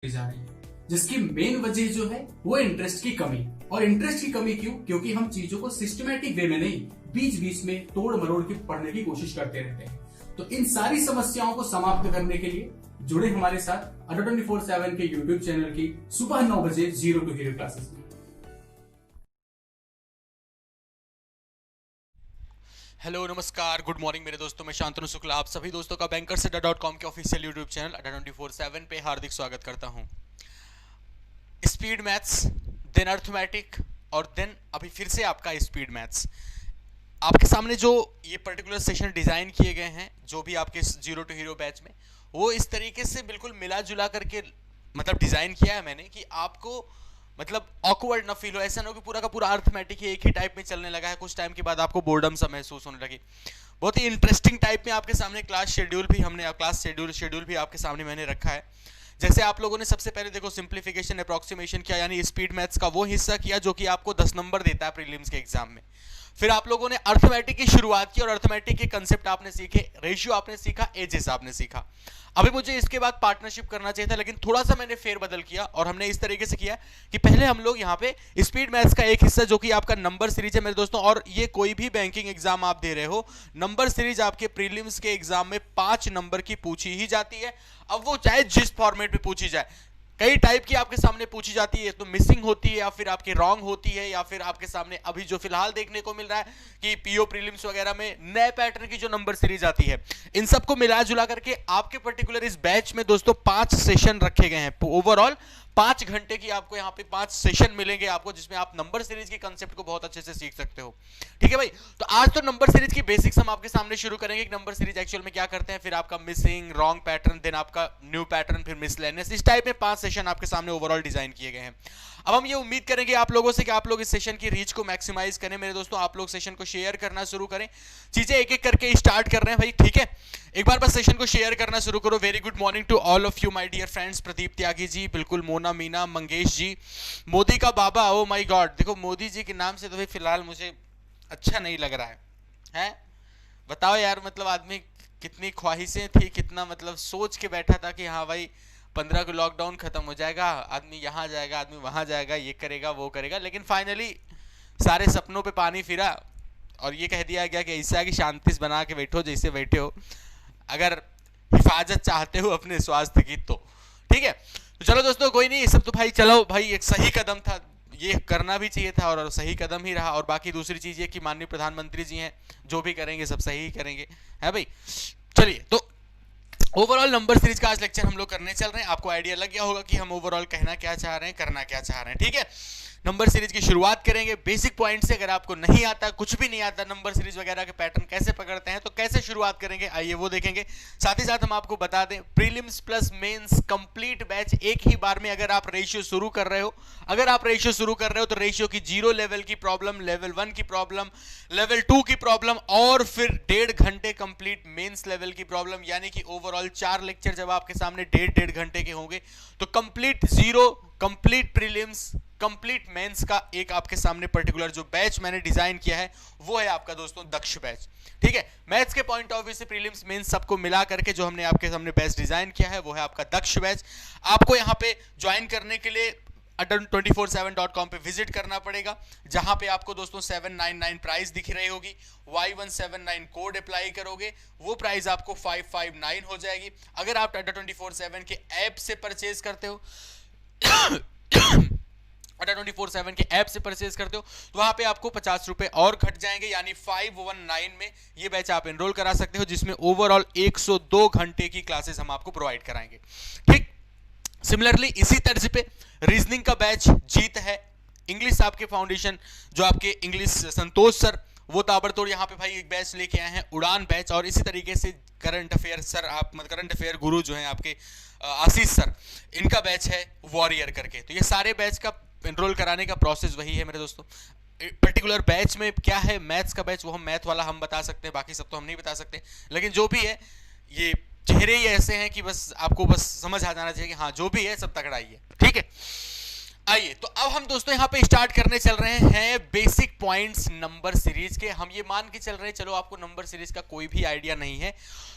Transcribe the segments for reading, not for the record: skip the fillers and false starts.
जा रही है, जिसकी मेन वजह जो है वो इंटरेस्ट की कमी। और इंटरेस्ट की कमी क्यों? क्योंकि हम चीजों को सिस्टमैटिक वे में नहीं, बीच बीच में तोड़ मरोड़ के पढ़ने की कोशिश करते रहते हैं। तो इन सारी समस्याओं को समाप्त करने के लिए जुड़े हमारे साथ अड्डा 24/7 के यूट्यूब चैनल की सुबह 9 बजे जीरो टू हीरो क्लासेस में। हेलो नमस्कार गुड मॉर्निंग मेरे दोस्तों, मैं शांतनु शुक्ला आप सभी दोस्तों का bankersAdda.com के ऑफिशियल यूट्यूब चैनल अड्डा 24/7 पे हार्दिक स्वागत करता हूं। स्पीड मैथ्स, देन अर्थमेटिक और देन अभी फिर से आपका स्पीड मैथ्स। आपके सामने जो ये पर्टिकुलर सेशन डिजाइन किए गए हैं, जो भी आपके जीरो टू हीरो बैच में, वो इस तरीके से बिल्कुल मिला जुला करके मतलब डिजाइन किया है मैंने कि आपको मतलब ऑकवर्ड ना फील हो, ऐसा ना हो कि पूरा का पूरा अर्थमेटिक एक ही टाइप में चलने लगा है, कुछ टाइम के बाद आपको बोर्डम सा महसूस होने लगी। बहुत ही इंटरेस्टिंग टाइप में आपके सामने क्लास शेड्यूल भी आपके सामने मैंने रखा है। जैसे आप लोगों ने सबसे पहले देखो सिंप्लीफिकेशन अप्रोक्सीमेशन किया, यानी स्पीड मैथ्स का वो हिस्सा किया जो कि आपको 10 नंबर देता है प्रीलिम्स के एग्जाम में। फिर आप लोगों ने अर्थमेटिक की शुरुआत की और अर्थमेटिक के कंसेप्ट आपने सीखे, रेशियो आपने सीखा, एजेस आपने सीखा। अभी मुझे इसके बाद पार्टनरशिप करना चाहिए था, लेकिन थोड़ा सा मैंने फेरबदल किया और हमने इस तरीके से किया कि पहले हम लोग यहाँ पे स्पीड मैथ्स का एक हिस्सा जो कि आपका नंबर सीरीज है मेरे दोस्तों, और ये कोई भी बैंकिंग एग्जाम आप दे रहे हो, नंबर सीरीज आपके प्रीलिम्स के एग्जाम में 5 नंबर की पूछी ही जाती है। अब वो चाहे जिस फॉर्मेट में पूछी जाए, कई टाइप की आपके सामने पूछी जाती है, तो मिसिंग होती है या फिर आपकी रॉन्ग होती है, या फिर आपके सामने अभी जो फिलहाल देखने को मिल रहा है कि पीओ प्रीलिम्स वगैरह में नए पैटर्न की जो नंबर सीरीज आती है, इन सबको मिला जुला करके आपके पर्टिकुलर इस बैच में दोस्तों 5 सेशन रखे गए हैं। ओवरऑल 5 घंटे की आपको यहाँ पे 5 सेशन मिलेंगे आपको, जिसमें आप नंबर सीरीज के कंसेप्ट को बहुत अच्छे से सीख सकते हो। ठीक है भाई, तो आज तो नंबर सीरीज की बेसिक्स हम आपके सामने शुरू करेंगे कि नंबर सीरीज एक्चुअल में क्या करते हैं, फिर आपका मिसिंग, रॉन्ग पैटर्न, देन आपका न्यू पैटर्न, फिर मिसलेनियस, इस टाइप में 5 सेशन आपके सामने ओवरऑल डिजाइन किए गए हैं। अब हम ये उम्मीद करेंगे आप लोगों से कि आप लोग इस सेशन की रीच को मैक्सिमाइज करें मेरे दोस्तों, आप लोग सेशन को शेयर करना शुरू करें। चीजें एक एक करके स्टार्ट कर रहे हैं भाई, ठीक है, एक बार बस सेशन को शेयर करना शुरू करो। Very good morning to all of you my dear friends. Pradeep Tyagi ji, बिल्कुल, मोना मीना, मंगेश जी, मोदी का बाबा, ओ माय गॉड, देखो मोदी जी के नाम से तो भाई फिलहाल मुझे अच्छा नहीं लग रहा है? बताओ यार, मतलब आदमी कितनी ख्वाहिशें थी, कितना मतलब सोच के बैठा था कि हाँ भाई 15 को लॉकडाउन खत्म हो जाएगा, आदमी यहाँ जाएगा, आदमी वहां जाएगा, ये करेगा वो करेगा, लेकिन फाइनली सारे सपनों पे पानी फिरा और ये कह दिया गया कि ऐसा कि शांति से बना के बैठो जैसे बैठे हो, अगर हिफाजत चाहते हो अपने स्वास्थ्य की तो ठीक है। तो चलो दोस्तों, कोई नहीं, ये सब तो भाई चलो भाई एक सही कदम था, ये करना भी चाहिए था और सही कदम ही रहा। और बाकी दूसरी चीज ये कि माननीय प्रधानमंत्री जी हैं, जो भी करेंगे सब सही ही करेंगे, है भाई। चलिए, तो ओवरऑल नंबर सीरीज का आज लेक्चर हम लोग करने चल रहे हैं। आपको आइडिया लग गया होगा कि हम ओवरऑल कहना क्या चाह रहे हैं, करना क्या चाह रहे हैं, ठीक है। नंबर सीरीज की शुरुआत करेंगे बेसिक पॉइंट से। अगर आपको नहीं आता, कुछ भी नहीं आता, नंबर सीरीज वगैरह के पैटर्न कैसे पकड़ते हैं, तो कैसे शुरुआत करेंगे, आइए वो देखेंगे। साथ ही साथ हम आपको बता दें, prelims plus mains complete batch एक ही बार में अगर आप रेशियो शुरू कर रहे हो, तो रेशियो की 0 लेवल की प्रॉब्लम, लेवल 1 की प्रॉब्लम, लेवल 2 की प्रॉब्लम और फिर 1.5 घंटे कंप्लीट मेंस लेवल की प्रॉब्लम, यानी कि ओवरऑल 4 लेक्चर जब आपके सामने 1.5 घंटे के होंगे, तो complete zero, complete prelims, complete mains का एक आपके सामने पर्टिकुलर जो बैच मैंने डिजाइन किया है, वो है आपका दोस्तों दक्ष बैच, ठीक है। मैथ्स के पॉइंट ऑफ व्यू से प्रीलिम्स मेंस सबको मिला करके जो हमने आपके सामने बैच डिजाइन किया है, वो है आपका दक्ष बैच। आपको यहाँ पे ज्वाइन करने के लिए adda247.com पे विजिट करना पड़ेगा, जहां पे आपको दोस्तों 799 प्राइस दिख रही होगी। Y179 कोड अप्लाई करोगे, वो प्राइस आपको 559 हो जाएगी। अगर आप adda247 के ऐप से परचेज करते हो adda247 के ऐप से परचेज करते हो, तो वहां पे आपको 50 रुपए और घट जाएंगे, यानी 519 में ये बैच आप एनरोल करा सकते हो, जिसमें ओवरऑल 102 घंटे की क्लासेस हम आपको प्रोवाइड कराएंगे, ठीक। सिमिलरली इसी तर्ज पे रीजनिंग का बैच जीत है। इंग्लिश आपके फाउंडेशन जो आपके इंग्लिश संतोष सर, वो ताबड़तोड़ यहाँ पे भाई एक बैच लेके आए हैं, उड़ान बैच। और इसी तरीके से करंट अफेयर सर, आप करंट अफेयर गुरु जो हैं आपके आशीष सर, इनका बैच है वॉरियर करके। तो ये सारे बैच का एनरोल कराने का प्रोसेस वही है मेरे दोस्तों। पर्टिकुलर बैच में क्या है, मैथ्स का बैच, वो हम मैथ वाला हम बता सकते हैं, बाकी सब तो हम नहीं बता सकते, लेकिन जो भी है ये चेहरे ही ऐसे हैं कि बस आपको बस समझ आ जाना चाहिए कि हाँ जो भी है सब तगड़ा ही है, ठीक है। आइए तो अब हम दोस्तों यहाँ पे स्टार्ट करने चल रहे हैं बेसिक पॉइंट्स नंबर सीरीज के। हम ये मान के चल रहे हैं, चलो आपको नंबर सीरीज का कोई भी आइडिया नहीं है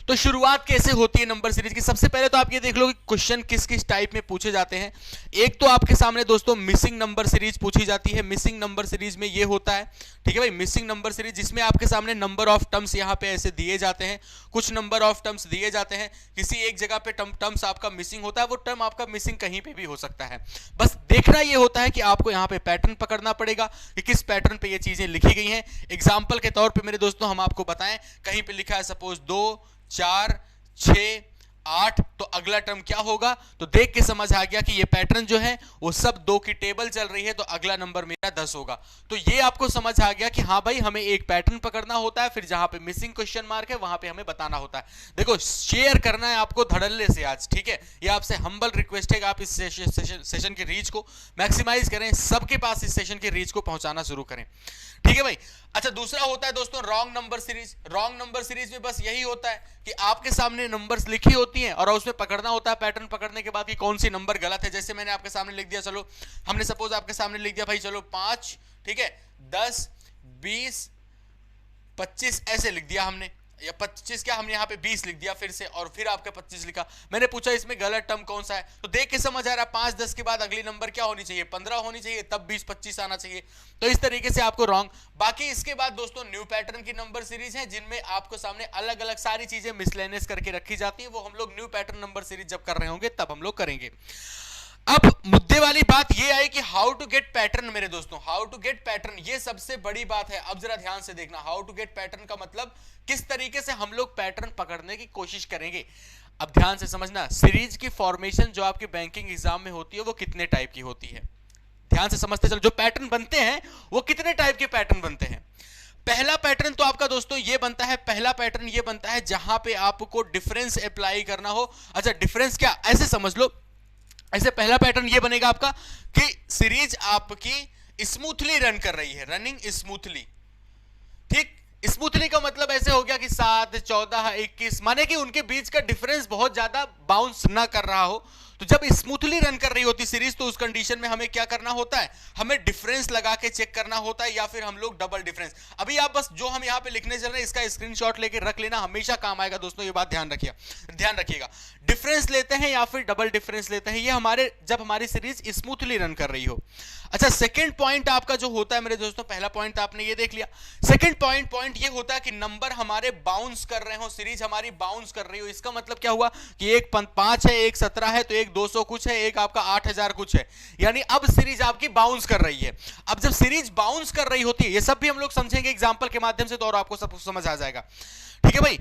तो शुरुआत कैसे होती है नंबर सीरीज की। सबसे पहले तो आप ये देख लो कि क्वेश्चन किस किस टाइप में पूछे जाते हैं। एक तो आपके सामने दोस्तों मिसिंग नंबर सीरीज पूछी जाती है। मिसिंग नंबर सीरीज में ये होता है, ठीक है भाई, मिसिंग नंबर सीरीज जिसमें आपके सामने नंबर ऑफ टर्म्स यहाँ पे ऐसे दिए जाते हैं, कुछ नंबर ऑफ टर्म्स दिए जाते हैं, किसी एक जगह पे टर्म्स आपका मिसिंग होता है, वो टर्म आपका मिसिंग कहीं पे भी हो सकता है। बस देखना ये होता है कि आपको यहाँ पे पैटर्न पकड़ना पड़ेगा कि किस पैटर्न पे ये चीजें लिखी गई हैं। एग्जाम्पल के तौर पे मेरे दोस्तों हम आपको बताएं, कहीं पे लिखा है सपोज 2 4 6 8, तो अगला टर्म क्या होगा, तो देख के समझ आ गया कि ये पैटर्न जो है वो सब 2 की टेबल चल रही है, तो अगला नंबर मेरा 10 होगा। तो ये आपको समझ आ गया कि हाँ भाई हमें एक पैटर्न पकड़ना होता है, फिर जहां पे मिसिंग क्वेश्चन मार्क है वहां पे हमें बताना होता है। देखो शेयर करना है आपको धड़ल्ले से आज, ठीक है, ये आपसे हम्बल रिक्वेस्ट है कि आप इस सेशन के रीच को मैक्सिमाइज करें, सबके पास इस सेशन के रीच को पहुंचाना शुरू करें, ठीक है भाई। अच्छा, दूसरा होता है दोस्तों wrong number series. Wrong number series में बस यही होता है कि आपके सामने नंबर्स लिखी होती हैं और उसमें पकड़ना होता है पैटर्न पकड़ने के बाद कि कौन सी नंबर गलत है। जैसे मैंने आपके सामने लिख दिया, चलो हमने सपोज आपके सामने लिख दिया भाई चलो 5, ठीक है, 10 20 25 ऐसे लिख दिया हमने, या 25 क्या, हमने यहाँ पे 20 लिख दिया फिर से, और फिर आपका 25 लिखा। मैंने पूछा इसमें गलत टर्म कौन सा है, तो देख के समझ आ रहा है 5 10 के बाद अगली नंबर क्या होनी चाहिए, 15 होनी चाहिए, तब 20 25 आना चाहिए। तो इस तरीके से आपको रॉन्ग। बाकी इसके बाद दोस्तों न्यू पैटर्न की नंबर सीरीज है जिनमें आपको सामने अलग अलग सारी चीजें मिसलेनियस करके रखी जाती है। वो हम लोग न्यू पैटर्न नंबर सीरीज जब कर रहे होंगे तब हम लोग करेंगे। अब मुद्दे वाली बात ये आई कि हाउ टू गेट पैटर्न। मेरे दोस्तों हाउ टू गेट पैटर्न ये सबसे बड़ी बात है। अब जरा ध्यान से देखना, हाउ टू गेट पैटर्न का मतलब किस तरीके से हम लोग पैटर्न पकड़ने की कोशिश करेंगे। अब ध्यान से समझना, सीरीज की फॉर्मेशन जो आपके बैंकिंग एग्जाम में होती है वो कितने टाइप की होती है, ध्यान से समझते चलो। जो पैटर्न बनते हैं वो कितने टाइप के पैटर्न बनते हैं। पहला पैटर्न तो आपका दोस्तों ये बनता है, पहला पैटर्न ये बनता है जहां पे आपको डिफरेंस अप्लाई करना हो। अच्छा डिफरेंस क्या, ऐसे समझ लो, ऐसे पहला पैटर्न ये बनेगा आपका कि सीरीज आपकी स्मूथली रन कर रही है, रनिंग स्मूथली, ठीक। स्मूथली का मतलब ऐसे हो गया कि 7 14 21, माने कि उनके बीच का डिफरेंस बहुत ज्यादा बाउंस ना कर रहा हो। तो जब स्मूथली रन कर रही होती सीरीज तो उस कंडीशन में हमें क्या करना होता है, हमें डिफरेंस लगा के चेक करना होता है, या फिर हम लोग डबल डिफरेंस। अभी आप बस जो हम यहाँ पे लिखने चल रहे हैं इसका स्क्रीनशॉट लेके रख लेना, हमेशा काम आएगा दोस्तों, ये बात ध्यान रखिएगा। डिफरेंस लेते हैं या फिर डबल डिफरेंस लेते हैं, ये हमारे जब हमारी सीरीज स्मूथली रन कर रही हो। अच्छा सेकंड पॉइंट आपका जो होता है मेरे दोस्तों, पहला पॉइंट आपने ये देख लिया, सेकंड पॉइंट ये होता है कि नंबर हमारे बाउंस कर रहे हो, सीरीज हमारी बाउंस कर रही हो। इसका मतलब क्या हुआ कि एक 5 है, एक 17 है, तो एक 200 कुछ है, एक आपका 8000 कुछ है, यानी अब सीरीज आपकी बाउंस कर रही है। अब जब सीरीज बाउंस कर रही होती है, ये सब भी हम लोग समझेंगे एग्जांपल के माध्यम से, तो और आपको सब कुछ समझ आ जाएगा, ठीक है भाई।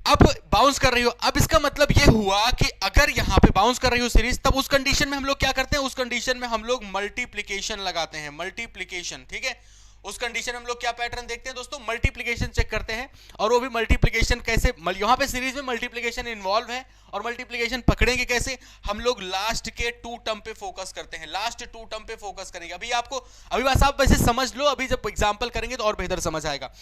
अब बाउंस कर रही हो, अब इसका मतलब यह हुआ कि अगर यहां पे बाउंस कर रही हो सीरीज, तब उस कंडीशन में हम लोग क्या करते हैं, उस कंडीशन में हम लोग मल्टीप्लिकेशन लगाते हैं, मल्टीप्लिकेशन, ठीक है। उस कंडीशन में हम लोग क्या पैटर्न देखते हैं दोस्तों, मल्टीप्लिकेशन चेक करते हैं। और वो भी मल्टीप्लिकेशन कैसे, यहां पे सीरीज में मल्टीप्लिकेशन इन्वॉल्व है, और मल्टीप्लिकेशन पकड़ेंगे कैसे, हम लोग लास्ट के 2 टर्म पे फोकस करते हैं, लास्ट 2 टर्म पे फोकस करेंगे। अभी बस आप वैसे समझ लो, अभी जब एग्जांपल करेंगे तो और बेहतर समझ आएगा।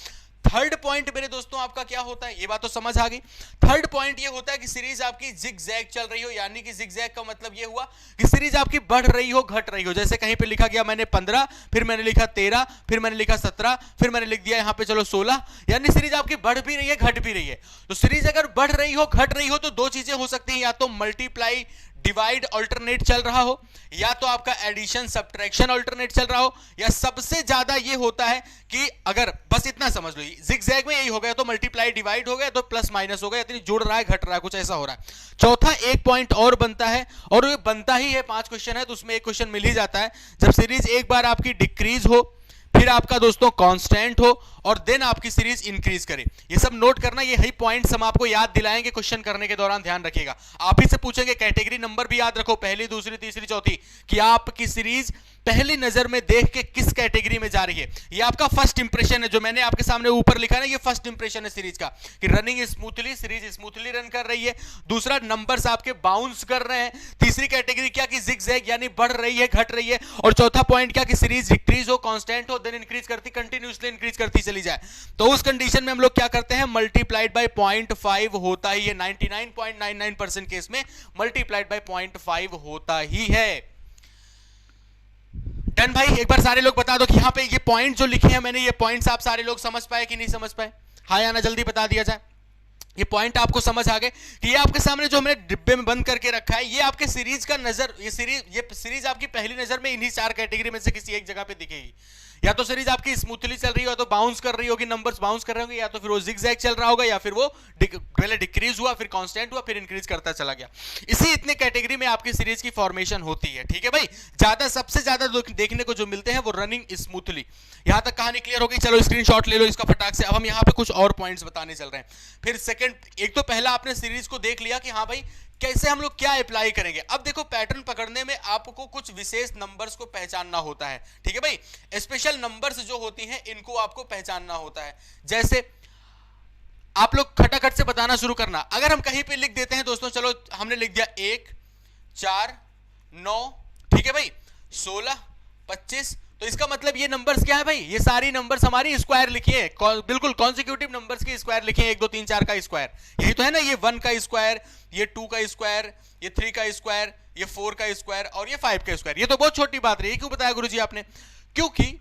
थर्ड पॉइंट मेरे दोस्तों आपका क्या होता है, ये बात तो समझ आ गई। थर्ड पॉइंट ये होता है कि सीरीज आपकी जिगजैग चल रही हो, यानी कि जिगजैग का मतलब ये हुआ कि सीरीज आपकी बढ़ रही हो, घट रही हो। जैसे कहीं पे लिखा गया मैंने 15, फिर मैंने लिखा 13, फिर मैंने लिखा 17, फिर मैंने लिख दिया यहां पे चलो 16, यानी सीरीज आपकी बढ़ भी रही है, घट भी रही है। तो सीरीज अगर बढ़ रही हो, घट रही हो, तो 2 चीजें हो सकती हैं, या तो मल्टीप्लाई डिवाइड अल्टरनेट चल रहा हो, या तो आपका एडिशन सब्ट्रैक्शन अल्टरनेट चल रहा हो, या सबसे ज्यादा ये होता है कि अगर बस इतना समझ लो, जिगजैग में यही हो गया, तो मल्टीप्लाई डिवाइड हो गया, तो प्लस माइनस हो गया, यानी जुड़ रहा है, घट रहा है, कुछ ऐसा हो रहा है। चौथा एक पॉइंट और बनता है, और ये बनता ही है, 5 क्वेश्चन है तो उसमें एक क्वेश्चन मिल ही जाता है, जब सीरीज एक बार आपकी डिक्रीज हो, फिर आपका दोस्तों कांस्टेंट हो, और देन आपकी सीरीज इंक्रीज करे। ये सब नोट करना, ये ही पॉइंट्स हम आपको याद दिलाएंगे क्वेश्चन करने के दौरान, ध्यान रखिएगा। आप ही से पूछेंगे, कैटेगरी नंबर भी याद रखो, पहली दूसरी तीसरी चौथी, कि आपकी सीरीज पहली नजर में देख के किस कैटेगरी में जा रही है। ये आपका फर्स्ट इंप्रेशन है, जो मैंने आपके सामने ऊपर लिखा है ना, ये फर्स्ट इंप्रेशन है सीरीज का, कि running smoothly, series smoothly run कर रही है। दूसरा, नंबर्स आपके बाउंस कर रहे हैं। तीसरी कैटेगरी क्या, कि जिगजैग यानी बढ़ रही है, घट रही है। और चौथा पॉइंट क्या, कि सीरीज डिक्रीज हो, कांस्टेंट हो, देन इंक्रीज करती, कंटिन्यूअसली इंक्रीज करती चली जाए। तो उस कंडीशन में हम लोग क्या करते हैं, मल्टीप्लाइड बाय 0.5 होता ही है। 99.99% केस में मल्टीप्लाइड बाय 0.5 होता ही है। डन भाई, एक बार सारे लोग बता दो कि यहाँ पे ये पॉइंट जो लिखे हैं मैंने, ये पॉइंट्स आप सारे लोग समझ पाए कि नहीं समझ पाए? हाँ या ना जल्दी बता दिया जाए। ये पॉइंट आपको समझ आ गए कि ये आपके सामने जो हमने डिब्बे में बंद करके रखा है, ये आपके सीरीज का नजर, ये सीरीज आपकी पहली नजर में इन्हीं 4 कैटेगरी में से किसी एक जगह पे दिखेगी। या तो सीरीज आपकी स्मूथली चल रही हो, तो बाउंस कर रही होगी, नंबर्स बाउंस कर रहे होंगे, या तो फिर वो जिगजैग चल रहा होगा, या फिर वो पहले डिक्रीज हुआ, फिर कांस्टेंट हुआ, फिर इंक्रीज करता चला गया। इसी इतने कैटेगरी में आपकी सीरीज की फॉर्मेशन होती है। ठीक है भाई, सबसे ज्यादा देखने को जो मिलते हैं वो रनिंग स्मूथली। यहां तक कहानी क्लियर हो गई? चलो स्क्रीनशॉट ले लो इसका फटाक से। अब हम यहाँ पे कुछ और पॉइंट्स बताने चल रहे हैं। फिर सेकंड, एक तो पहला आपने सीरीज को देख लिया कि हाँ भाई कैसे हम लोग क्या अप्लाई करेंगे। अब देखो, पैटर्न पकड़ने में आपको कुछ विशेष नंबर्स को पहचानना होता है। ठीक है भाई, स्पेशल नंबर्स जो होती हैं इनको आपको पहचानना होता है। जैसे आप लोग खटाखट से बताना शुरू करना। अगर हम कहीं पे लिख देते हैं दोस्तों, चलो हमने लिख दिया 1, 4, 9, ठीक है भाई, 16, 25, तो इसका मतलब ये नंबर्स क्या है भाई? ये सारी नंबर्स हमारी स्क्वायर लिखिए, बिल्कुल कॉन्सिक्यूटिव नंबर्स की स्क्वायर लिखिए। 1 2 3 4 का स्क्वायर, यही तो है ना। ये 1 का स्क्वायर, ये 2 का स्क्वायर, ये 3 का स्क्वायर, ये 4 का स्क्वायर और ये 5 का स्क्वायर। ये तो बहुत छोटी बात रही। क्यों बताया गुरुजी आपने? क्योंकि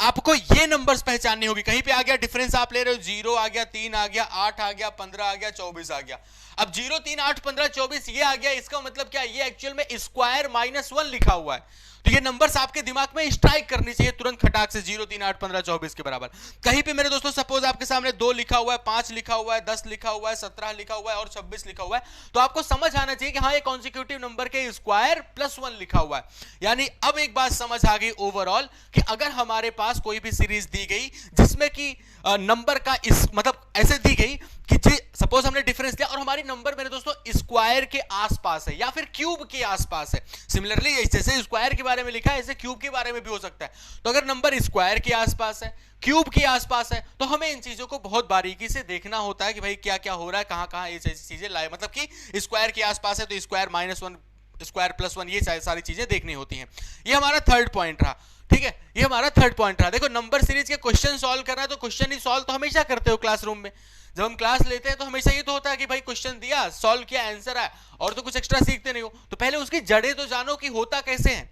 आपको ये नंबर्स पहचाननी होगी। कहीं पे आ गया डिफरेंस, आप ले रहे हो 0 आ गया, 3 आ गया, 8 आ गया, 15 आ गया, 24 आ गया। अब 0 3 8 15 24 ये आ गया, इसका मतलब क्या? ये एक्चुअल में स्क्वायर -1 लिखा हुआ है। तो ये नंबर्स आपके दिमाग में स्ट्राइक करनी चाहिए तुरंत खटाक से, 0 3 8 15 24 के बराबर। कहीं पे मेरे दोस्तों सपोज आपके सामने 2 लिखा हुआ है, 5 लिखा हुआ है, 10 लिखा हुआ है, 17 लिखा हुआ है और 26 लिखा हुआ है, तो आपको समझ आना चाहिए कि हाँ ये कॉन्सिक्यूटिव नंबर के स्क्वायर +1 लिखा हुआ है। यानी अब एक बात समझ आ गई ओवरऑल कि अगर हमारे पास कोई भी सीरीज दी गई जिसमें कि नंबर का मतलब ऐसे दी गई कि सपोज हमने डिफरेंस दिया और हमारी नंबर मेरे दोस्तों स्क्वायर के आसपास है या फिर क्यूब के आसपास है। सिमिलरली जैसे स्क्वायर के बारे में लिखा है, ऐसे क्यूब के बारे में भी हो सकता है। तो अगर नंबर स्क्वायर के आसपास है, क्यूब के आसपास है, तो हमें इन चीजों को बहुत बारीकी से देखना होता है कि भाई क्या क्या हो रहा है, कहां कहां ये चीजें लाए, मतलब कि स्क्वायर के आसपास है तो स्क्वायर -1, स्क्वायर +1, ये सारी चीजें देखनी होती हैं। ये हमारा थर्ड पॉइंट रहा। ठीक है, ये हमारा थर्ड पॉइंट रहा। देखो, नंबर सीरीज के क्वेश्चन सॉल्व करना है तो क्वेश्चन ही सॉल्व तो हमेशा करते हो क्लासरूम में। जब हम क्लास लेते हैं तो हमेशा ये तो होता है कि भाई क्वेश्चन दिया, सॉल्व किया, आंसर आया, और तो कुछ एक्स्ट्रा सीखते नहीं हो। तो पहले उसकी जड़ें तो जानो कि होता कैसे है।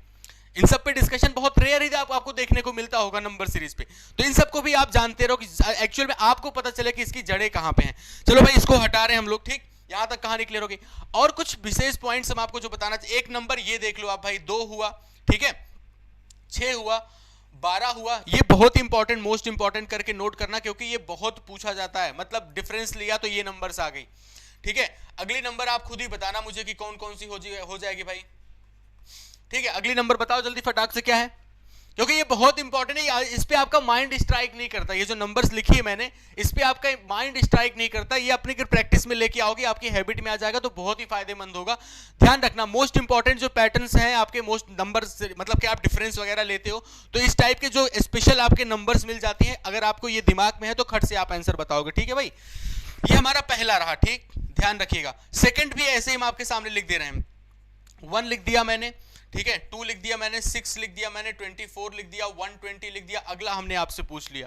इन सब पे डिस्कशन बहुत रेयर ही आपको देखने को मिलता होगा नंबर सीरीज पे। तो इन सबको भी आप जानते रहो कि एक्चुअल में आपको पता चले कि इसकी जड़ें कहां पे हैं। चलो भाई, इसको हटा रहे हैं हम लोग। ठीक, यहां तक कहानी क्लियर होगी। और कुछ विशेष पॉइंट्स हम आपको जो बताना चाहिए। एक नंबर ये देख लो आप भाई, 2 हुआ, ठीक है, 6 हुआ, 12 हुआ। ये बहुत इंपॉर्टेंट, मोस्ट इंपॉर्टेंट करके नोट करना, क्योंकि ये बहुत पूछा जाता है। मतलब डिफरेंस लिया तो ये नंबर्स आ गई। ठीक है, अगली नंबर आप खुद ही बताना मुझे कि कौन कौन सी हो जाएगी भाई। ठीक है, अगली नंबर बताओ जल्दी फटाक से, क्या है? क्योंकि ये बहुत इंपॉर्टेंट है, इस पे आपका माइंड स्ट्राइक नहीं करता। ये जो नंबर्स लिखी है मैंने, इस पे आपका माइंड स्ट्राइक नहीं करता। ये अपनी प्रैक्टिस में लेके आओगे, आपकी हैबिट में आ जाएगा, तो बहुत ही फायदेमंद होगा। ध्यान रखना, मोस्ट इंपॉर्टेंट जो पैटर्न्स हैं आपके, मोस्ट नंबर्स, मतलब कि आप डिफरेंस वगैरह लेते हो तो इस टाइप के जो स्पेशल आपके नंबर्स मिल जाती हैं, अगर आपको ये दिमाग में है तो खट से आप आंसर बताओगे। ठीक है भाई, ये हमारा पहला रहा। ठीक, ध्यान रखिएगा। सेकंड भी ऐसे ही हम आपके सामने लिख दे रहे हैं। 1 लिख दिया मैंने, ठीक है, 2 लिख दिया मैंने, 6 लिख दिया मैंने, 24 लिख दिया, 120 लिख दिया। अगला हमने आपसे पूछ लिया।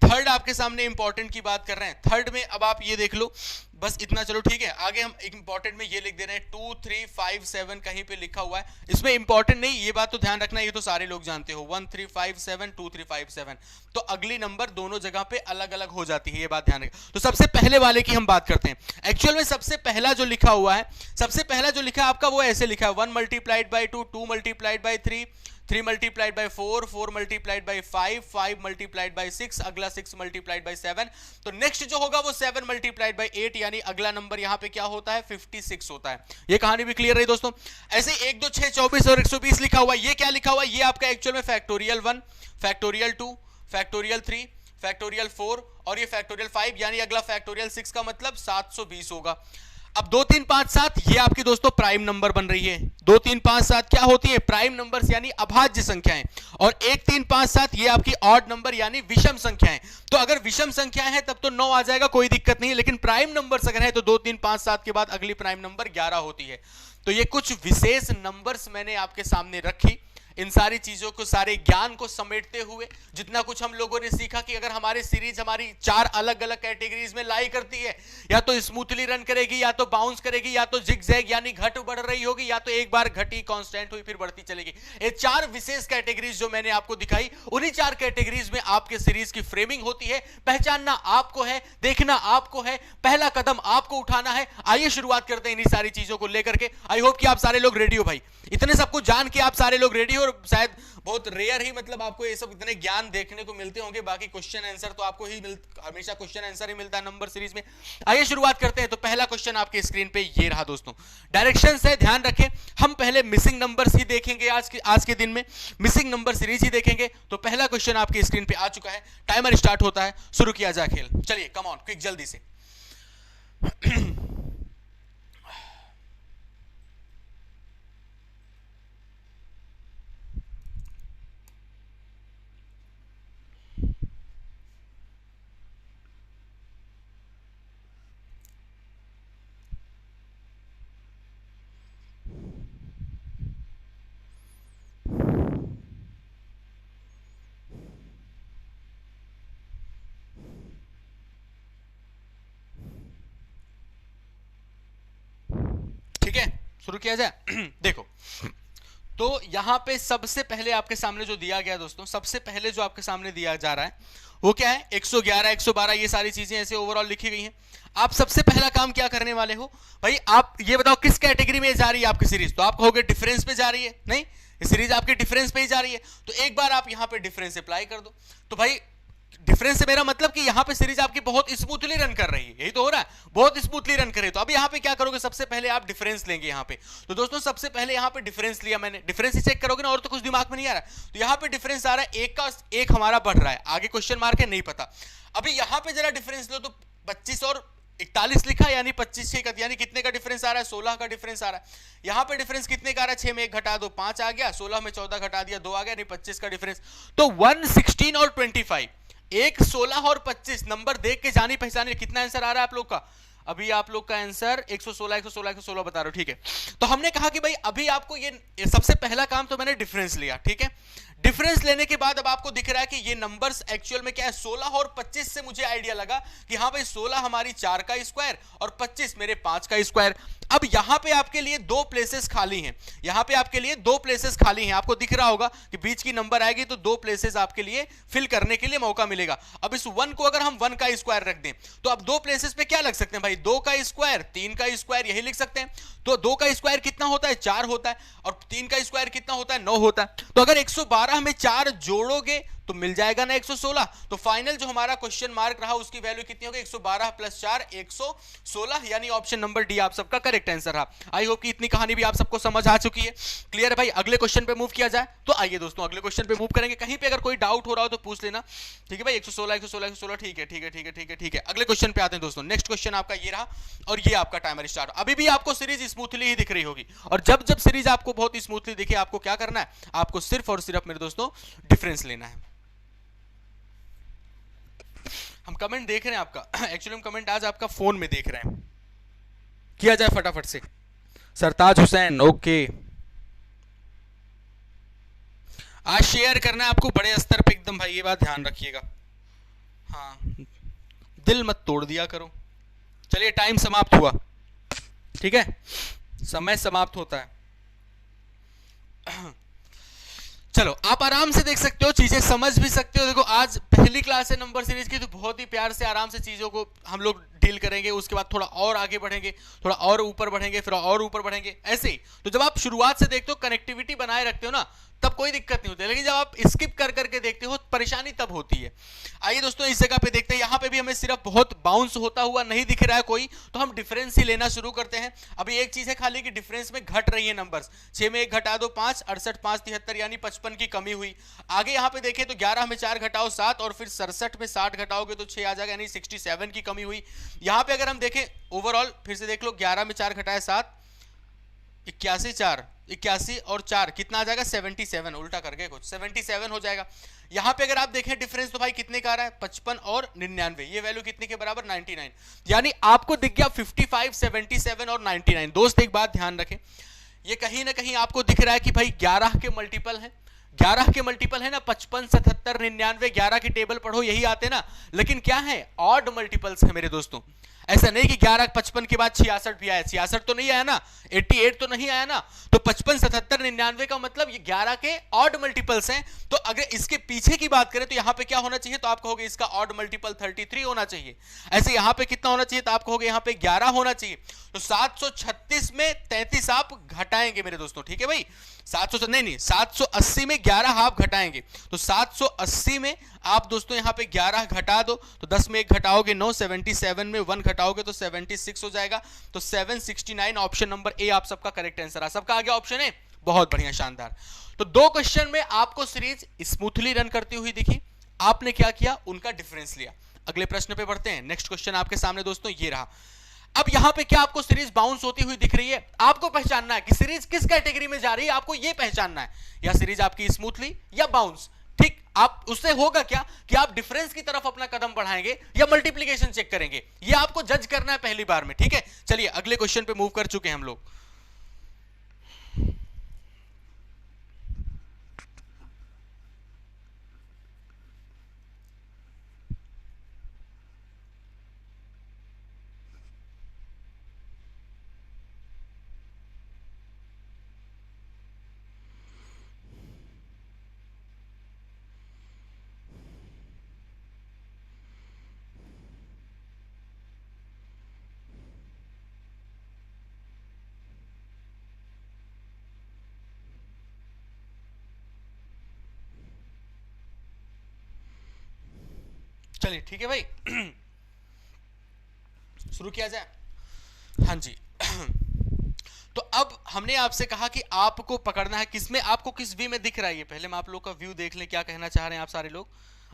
थर्ड आपके सामने इंपॉर्टेंट की बात कर रहे हैं। थर्ड में अब आप ये देख लो, बस इतना। चलो ठीक है, आगे हम इंपॉर्टेंट में ये लिख दे रहे हैं 2 3 5 7 कहीं पे लिखा हुआ है। इसमें इंपॉर्टेंट नहीं, ये बात तो ध्यान रखना, ये तो सारे लोग जानते हो। 1 3 5 7 2 3 5 7, तो अगली नंबर दोनों जगह पे अलग अलग हो जाती है, ये बात ध्यान रखना। तो सबसे पहले वाले की हम बात करते हैं। एक्चुअल में सबसे पहला जो लिखा हुआ है, सबसे पहला जो लिखा है आपका, वो ऐसे लिखा है 1 multiplied by 2, 2 multiplied by 3, 3 multiplied by 4, 4 multiplied by 5, 5 multiplied by 6, अगला 6 मल्टीप्लाइड बाई 7। तो नेक्स्ट जो होगा वो 7 मल्टीप्लाइड बाई 8, यानी अगला नंबर यहाँ पे क्या होता है? 56 होता है। ये कहानी भी क्लियर रही दोस्तों। ऐसे 1 2 6 24 और 120 लिखा हुआ है। ये क्या लिखा हुआ है? ये आपका एक्चुअल में फैक्टोरियल 1, फैक्टोरियल 2, फैक्टोरियल 3, फैक्टोरियल 4 और ये फैक्टोरियल 5, यानी अगला फैक्टोरियल 6 का मतलब 720 होगा। अब 2 3 5 7 ये आपकी दोस्तों प्राइम नंबर बन रही है। 2 3 5 7 क्या होती है? प्राइम नंबर्स, यानी अभाज्य संख्याएं। और 1 3 5 7 ये आपकी ऑड नंबर यानी विषम संख्याएं। तो अगर विषम संख्याएं हैं तब तो 9 आ जाएगा, कोई दिक्कत नहीं है। लेकिन प्राइम नंबर्स अगर है तो 2 3 5 7 के बाद अगली प्राइम नंबर 11 होती है। तो ये कुछ विशेष नंबर्स मैंने आपके सामने रखी। इन सारी चीजों को, सारे ज्ञान को समेटते हुए जितना कुछ हम लोगों ने सीखा कि अगर हमारी सीरीज हमारी 4 अलग अलग कैटेगरीज में लाई करती है, या तो स्मूथली रन करेगी, या तो बाउंस करेगी, या तो जिगजैग यानी घट बढ़ रही होगी, या तो एक बार घटी कांस्टेंट हुई फिर बढ़ती चलेगी। ये 4 विशेष कैटेगरीज जो मैंने आपको दिखाई, उन्हीं 4 कैटेगरीज में आपके सीरीज की फ्रेमिंग होती है। पहचानना आपको है, देखना आपको है, पहला कदम आपको उठाना है। आइए शुरुआत करते हैं इन्हीं सारी चीजों को लेकर के। आई होप कि आप सारे लोग रेडी हो भाई, इतने सब कुछ जान के आप सारे लोग रेडी हो। और शायद बहुत रेयर ही मतलब आपको ये सब इतने ज्ञान देखने को मिलते होंगे, बाकी क्वेश्चन आंसर तो आपको ही हमेशा क्वेश्चन आंसर ही मिलता है नंबर सीरीज में। आइए शुरुआत करते हैं। तो पहला क्वेश्चन आपके स्क्रीन पे ये रहा दोस्तों, डायरेक्शन से ध्यान रखें, हम पहले मिसिंग नंबर्स ही देखेंगे आज के दिन में, मिसिंग नंबर सीरीज ही देखेंगे। तो पहला क्वेश्चन आपके स्क्रीन पे आ चुका है, टाइमर स्टार्ट होता है, शुरू किया जाए खेल। चलिए कम ऑन क्विक, जल्दी से। ठीक है, शुरू किया जाए। देखो, तो यहां पे सबसे पहले आपके सामने जो दिया गया दोस्तों, सबसे पहले जो आपके सामने दिया जा रहा है वो क्या है, 111, 112, ये सारी चीजें ऐसे ओवरऑल लिखी गई हैं। आप सबसे पहला काम क्या करने वाले हो भाई, आप ये बताओ किस कैटेगरी में जा रही है आपकी सीरीज। तो आप कहोगे डिफरेंस पे जा रही है, नहीं, सीरीज आपकी डिफरेंस पे ही जा रही है। तो एक बार आप यहां पे डिफरेंस अप्लाई कर दो। तो भाई डिफरेंस से मेरा मतलब कि यहां पे सीरीज आपकी बहुत स्मूथली रन कर रही है, यही तो हो रहा है, बहुत स्मूथली रन कर रही है। तो अब यहां पे क्या करोगे, सबसे पहले आप डिफरेंस लेंगे यहां पे। तो दोस्तों सबसे पहले यहां पे डिफरेंस लिया मैंने, डिफरेंस ही चेक करोगे ना, और तो कुछ दिमाग में नहीं आ रहा है। तो यहां पे डिफरेंस आ रहा है, एक का एक हमारा बढ़ रहा है, आगे क्वेश्चन मार्क है नहीं पता। अभी यहां पे जरा डिफरेंस लो, तो 25 और 41 लिखा, यानी 25 6 यानी कितने का डिफरेंस आ रहा है, 16 का डिफरेंस आ रहा है। यहां पे डिफरेंस कितने का आ रहा है, 6 में 1 घटा दो 5 आ गया, 16 में 14 घटा दिया 2 आ गया, नहीं 25 का डिफरेंस। तो 116 और 25, एक 16 और 25 नंबर देख के जानी पहचानी। कितना आंसर आ रहा है आप लोग का, अभी आप लोग का आंसर 116 116 116 बता रहे हो, ठीक है। तो हमने कहा कि भाई अभी आपको ये सबसे पहला काम तो मैंने डिफरेंस लिया, ठीक है। डिफरेंस लेने के बाद अब आपको दिख रहा है कि ये नंबर्स एक्चुअल में क्या है, 16 और 25 से मुझे आइडिया लगा कि हाँ भाई 16 हमारी 4 का स्क्वायर और 25 मेरे 5 का स्क्वायर। अब यहां पे आपके लिए 2 प्लेसेस खाली हैं, यहां पे आपके लिए 2 प्लेसेस खाली हैं। आपको दिख रहा होगा कि बीच की नंबर आएगी तो 2 प्लेसेस आपके लिए फिल करने के लिए मौका मिलेगा। अब इस 1 को अगर हम 1 का स्क्वायर रख दें तो अब 2 प्लेसेस पे क्या लग सकते हैं भाई, 2 का स्क्वायर 3 का स्क्वायर, यही लिख सकते हैं। तो 2 का स्क्वायर कितना होता है, 4 होता है, और 3 का स्क्वायर कितना होता है, 9 होता है। तो अगर 112 में 4 जोड़ोगे तो मिल जाएगा ना 116। तो फाइनल जो हमारा क्वेश्चन मार्क रहा उसकी वैल्यू कितनी होगी, 112 प्लस 4 116, यानी ऑप्शन नंबर डी आप सबका करेक्ट आंसर रहा। आई होप कि इतनी कहानी भी आप सबको समझ आ चुकी है, क्लियर है भाई। अगले क्वेश्चन पे मूव किया जाए। तो आइए दोस्तों अगले क्वेश्चन पे मूव करेंगे, कहीं पे अगर कोई डाउट हो रहा हो तो पूछ लेना, ठीक है भाई। 116 116 116, ठीक है ठीक है ठीक है ठीक है ठीक है। अगले क्वेश्चन पे आते हैं दोस्तों। नेक्स्ट क्वेश्चन आपका ये रहा, और ये आपका टाइमर स्टार्ट। अभी भी आपको सीरीज स्मूथली ही दिख रही होगी, और जब जब सीरीज आपको बहुत स्मूथली दिखे आपको क्या करना है, आपको सिर्फ और सिर्फ मेरे दोस्तों डिफरेंस लेना है। हम कमेंट देख रहे हैं आपका, एक्चुअली हम कमेंट आज आपका फोन में देख रहे हैं, किया जाए फटाफट से। सरताज हुसैन, ओके, आज शेयर करना है आपको बड़े स्तर पे एकदम भाई, ये बात ध्यान रखिएगा। हाँ, दिल मत तोड़ दिया करो। चलिए टाइम समाप्त हुआ, ठीक है, समय समाप्त होता है। चलो आप आराम से देख सकते हो, चीजें समझ भी सकते हो। देखो आज पहली क्लास है नंबर सीरीज की, तो बहुत ही प्यार से आराम से चीजों को हम लोग डील करेंगे। उसके बाद थोड़ा और आगे बढ़ेंगे, थोड़ा और ऊपर बढ़ेंगे, फिर और ऊपर बढ़ेंगे, ऐसे ही। तो जब आप शुरुआत से देखते हो, कनेक्टिविटी बनाए रखते हो ना, तब कोई दिक्कत नहीं होती है। लेकिन जब आप स्किप कर करके देखते हो परेशानी तब होती है। आइए दोस्तों इस जगह पे देखते हैं, यहाँ पे भी हमें सिर्फ बहुत बाउंस होता हुआ नहीं दिख रहा है कोई, तो हम डिफरेंस ही लेना शुरू करते हैं। अभी एक चीज है खाली कि डिफरेंस में घट रही है नंबर्स, 6 में 1 घटा दो 5, 68 5 73, यानी 55 की कमी हुई। आगे यहाँ पे देखें तो 11 में 4 घटाओ 7, और फिर 67 में 60 घटाओगे तो 6 आ जाएगा, यानी 67 की कमी हुई। यहाँ पे अगर हम देखें ओवरऑल, फिर से देख लो, 11 में 4 घटाए 7, 81 4 81 और 4 कितना आ जाएगा, 77, उल्टा करके कुछ 77 हो जाएगा। यहां पे अगर आप देखें डिफरेंस तो भाई कितने का आ रहा है, 55 और 99, ये वैल्यू कितने के बराबर, 99, यानी आपको दिख गया 55 77 और 99। दोस्त एक बात ध्यान रखें, ये कहीं ना कहीं आपको दिख रहा है कि भाई 11 के मल्टीपल है, 11 के मल्टीपल है ना 55, 77, 99, 11 की टेबल पढ़ो यही आते ना, लेकिन क्या है ऑड मल्टीपल्स है मेरे दोस्तों। ऐसा नहीं कि 11 55 के बाद 66 भी आया, 66 तो नहीं आया ना, 88 तो नहीं आया ना, तो 55, 77, 99 का मतलब ये 11 के ऑड मल्टीपल्स हैं। तो अगर इसके पीछे की बात करें तो यहां पे क्या होना चाहिए, तो आप कहोगे इसका ऑड मल्टीपल 33 होना चाहिए। ऐसे यहां पे कितना होना चाहिए, तो आप कहोगे यहां पे 11 होना चाहिए। तो 736 में 33 आप घटाएंगे मेरे दोस्तों, ठीक है भाई, 780 में 11 आप घटाएंगे, तो 780 में आप दोस्तों यहां पे 11 घटा दो, तो 10 में 1 घटाओगे 9, 77 में 1 घटाओगे तो 76 हो जाएगा। तो 769 ऑप्शन नंबर ए आप सबका करेक्ट आंसर है। सबका आगे ऑप्शन है, बहुत बढ़िया, शानदार। तो 2 क्वेश्चन में आपको सीरीज स्मूथली रन करती हुई दिखी, आपने क्या किया, उनका डिफरेंस लिया। अगले प्रश्न पे बढ़ते हैं। नेक्स्ट क्वेश्चन आपके सामने दोस्तों ये रहा। अब यहां पे क्या आपको सीरीज बाउंस होती हुई दिख रही है, आपको पहचानना है कि सीरीज किस कैटेगरी में जा रही है, आपको यह पहचानना है, या सीरीज आपकी स्मूथली या बाउंस। ठीक, आप उससे होगा क्या कि आप डिफरेंस की तरफ अपना कदम बढ़ाएंगे या मल्टीप्लिकेशन चेक करेंगे, ये आपको जज करना है पहली बार में। ठीक है, चलिए अगले क्वेश्चन पे मूव कर चुके हैं हम लोग। चलिए ठीक है भाई, शुरू किया जाए। हाँ जी, तो अब हमने आपसे कहा कि आपको पकड़ना है किसमें, आपको किस व्यू में दिख रहा है ये, पहले हम आप लोग का व्यू देख लें, क्या कहना चाह रहे हैं आप सारे लोग।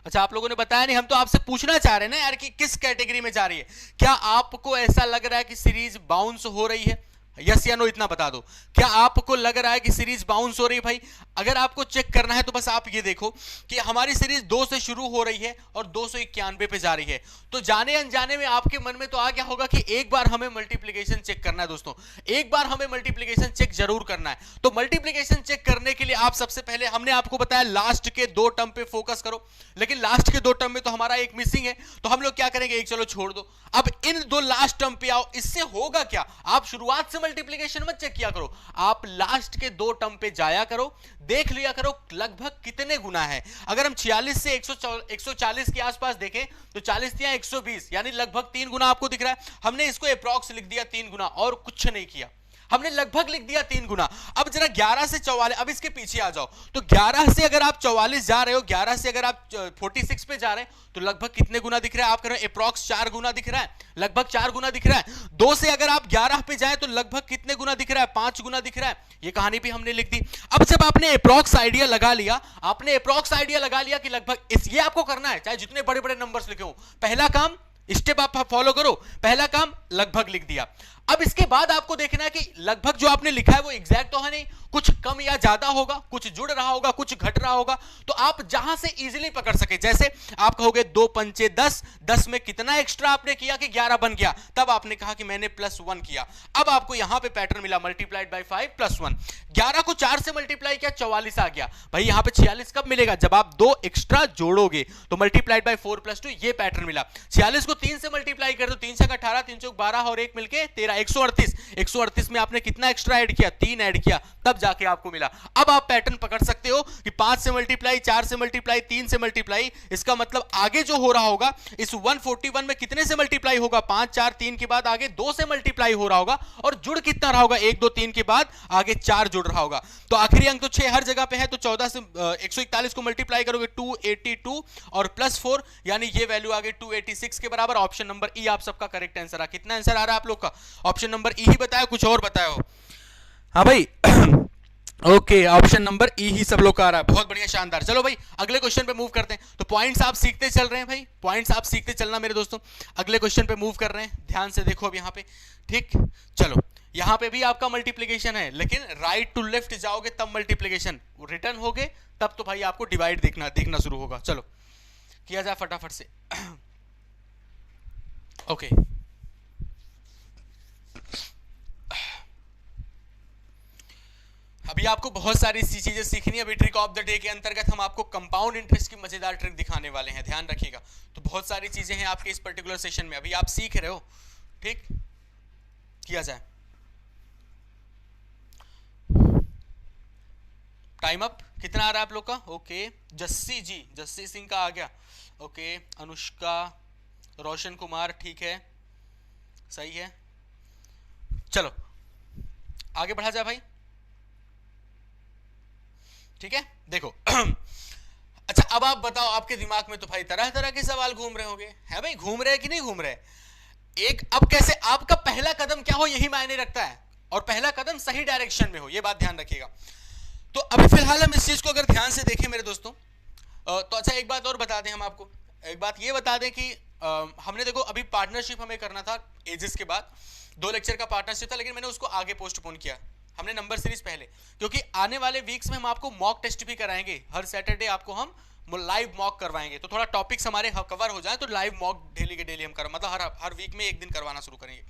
अच्छा, आप लोगों ने बताया नहीं, हम तो आपसे पूछना चाह रहे हैं ना यार कि किस कैटेगरी में जा रही है। क्या आपको ऐसा लग रहा है कि सीरीज बाउंस हो रही है, यस या नो इतना बता दो। क्या आपको लग रहा है कि सीरीज बाउंस हो रही है भाई? अगर आपको चेक करना है तो बस आप ये देखो कि हमारी सीरीज 2 से शुरू हो रही है और 291 पे जा रही है, तो जाने अनजाने में आपके मन में तो आ गया होगा कि एक बार हमें मल्टीप्लिकेशन चेक करना है दोस्तों, एक बार हमें मल्टीप्लिकेशन चेक जरूर करना है। तो मल्टीप्लिकेशन चेक करने के लिए आप सबसे पहले, हमने आपको बताया लास्ट के 2 टर्म पे फोकस करो, लेकिन लास्ट के 2 टर्म में तो हमारा एक मिसिंग है, तो हम लोग क्या करेंगे, एक चलो छोड़ दो, अब इन 2 लास्ट टर्म पे आओ। इससे होगा क्या, आप शुरुआत से मल्टीप्लिकेशन मत चेक किया करो, आप लास्ट के 2 टर्म पे जाया करो, देख लिया करो लगभग कितने गुना है। अगर हम 46 से 140 के आसपास देखें तो 40 या 120, यानी लगभग 3 गुना आपको दिख रहा है। हमने इसको अप्रॉक्स लिख दिया 3 गुना, और कुछ नहीं किया, हमने लगभग लिख दिया 3 गुना। अब जरा 11 से 44, अब इसके पीछे आ जाओ, तो 11 से अगर आप 44 जा रहे हो, 11 से अगर आप 46 पे जा रहे हैं, तो लगभग कितने गुना दिख रहा है, आप कह रहे हो अप्रॉक्स 4 गुना दिख रहा है, लगभग 4 गुना दिख रहा है। 2 से अगर आप 11 पे जाए तो लगभग कितने गुना दिख रहा है, 5 गुना दिख रहा है। ये कहानी भी हमने लिख दी। अब जब आपने अप्रॉक्स आइडिया लगा लिया, आपने अप्रॉक्स आइडिया लगा लिया कि लगभग ये आपको करना है, चाहे जितने बड़े बड़े नंबर्स लिखे हो, पहला काम स्टेप आप फॉलो करो, पहला काम लगभग लिख दिया। अब इसके बाद आपको देखना है कि लगभग जो आपने लिखा है वो एग्जैक्ट तो है नहीं, कुछ कम या ज्यादा होगा, कुछ जुड़ रहा होगा, कुछ घट रहा होगा, तो आप जहां से इजीली पकड़ सके, जैसे आप कहोगे 2 पंचे 10, 10 में कितना एक्स्ट्रा आपने किया कि 11 बन गया, तब आपने कहा कि मैंने +1 किया। अब आपको यहां पे पैटर्न मिला, मल्टीप्लाइड बाय 5 +1, 11 को 4 से मल्टीप्लाई किया, 44 आ गया। भाई यहां पे 46 कब मिलेगा, जब आप 2 एक्स्ट्रा जोड़ोगे, तो मल्टीप्लाइड बाय 4 + 2 ये पैटर्न मिला। 46 को 3 से मल्टीप्लाई कर दो, 3 से 18, 3 से 12 और 1 मिलके 13, 138, 138 में आपने कितना एक्स्ट्रा ऐड किया, 3 ऐड किया, तब जाके आपको मिला। अब आप पैटर्न पकड़ सकते हो कि 5 से मल्टीप्लाई, 4 से मल्टीप्लाई, 3 से मल्टीप्लाई, इसका मतलब आगे जो हो रहा होगा इस 141 में कितने से मल्टीप्लाई होगा, 5 4 3 के बाद आगे 2 से मल्टीप्लाई हो रहा होगा, और जुड़ कितना रहा होगा, 1 2 3 के बाद आगे 4 जुड़ रहा होगा। तो आखिरी अंक तो 6 हर जगह पे है, तो 14 से 141 को मल्टीप्लाई करोगे 282 और +4, यानी ये वैल्यू आगे 286 के बराबर। ऑप्शन नंबर ई आप सबका करेक्ट आंसर आ। कितना आंसर आ रहा है आप लोग का, ऑप्शन नंबर ई ही बताया, कुछ और बताया हो? हाँ भाई ओके, ऑप्शन नंबर ई ही सब लोग का आ रहा है, बहुत बढ़िया, शानदार। चलो भाई अगले क्वेश्चन पे मूव करते हैं। तो पॉइंट्स आप सीखते चल रहे हैं भाई, पॉइंट्स आप सीखते चलना मेरे दोस्तों। अगले क्वेश्चन पे मूव कर रहे हैं, ध्यान से देखो अब यहाँ पे, ठीक। चलो यहाँ पे भी आपका मल्टीप्लिकेशन है, लेकिन राइट टू लेफ्ट जाओगे तब मल्टीप्लिकेशन, रिटर्न होगे तब तो भाई आपको डिवाइड देखना शुरू होगा। चलो किया जाए फटाफट से। ओके अभी आपको बहुत सारी चीजें सीखनी है। अभी ट्रिक ऑफ द डे के अंतर्गत हम आपको कंपाउंड इंटरेस्ट की मजेदार ट्रिक दिखाने वाले हैं, ध्यान रखिएगा। तो बहुत सारी चीजें हैं आपके इस पर्टिकुलर सेशन में, अभी आप सीख रहे हो, ठीक, किया जाए। टाइम अप कितना आ रहा है आप लोग का? ओके, जस्सी जी, जस्सी सिंह का आ गया, ओके, अनुष्का, रोशन कुमार, ठीक है, सही है। चलो आगे बढ़ा जाए भाई, ठीक है। देखो अच्छा अब आप बताओ, आपके दिमाग में तो भाई तरह तरह के सवाल घूम रहे होंगे, है भाई, घूम रहे कि नहीं घूम रहे? एक, अब कैसे आपका पहला कदम क्या हो यही मायने रखता है, और पहला कदम सही डायरेक्शन में हो, ये बात ध्यान रखिएगा। तो अभी फिलहाल हम इस चीज को अगर ध्यान से देखें मेरे दोस्तों, तो अच्छा एक बात और बता दें हम आपको, एक बात ये बता दें कि हमने देखो अभी पार्टनरशिप हमें करना था एजेस के बाद, 2 लेक्चर का पार्टनरशिप था, लेकिन मैंने उसको आगे पोस्टपोन किया, हमने नंबर सीरीज पहले, क्योंकि आने वाले वीक्स में हम आपको मॉक टेस्ट भी कराएंगे, हर सैटरडे आपको हम लाइव मॉक करवाएंगे, तो थोड़ा टॉपिक्स हमारे कवर हो जाए, तो लाइव मॉक डेली के डेली हम मतलब हर वीक में एक दिन करवाना शुरू करेंगे।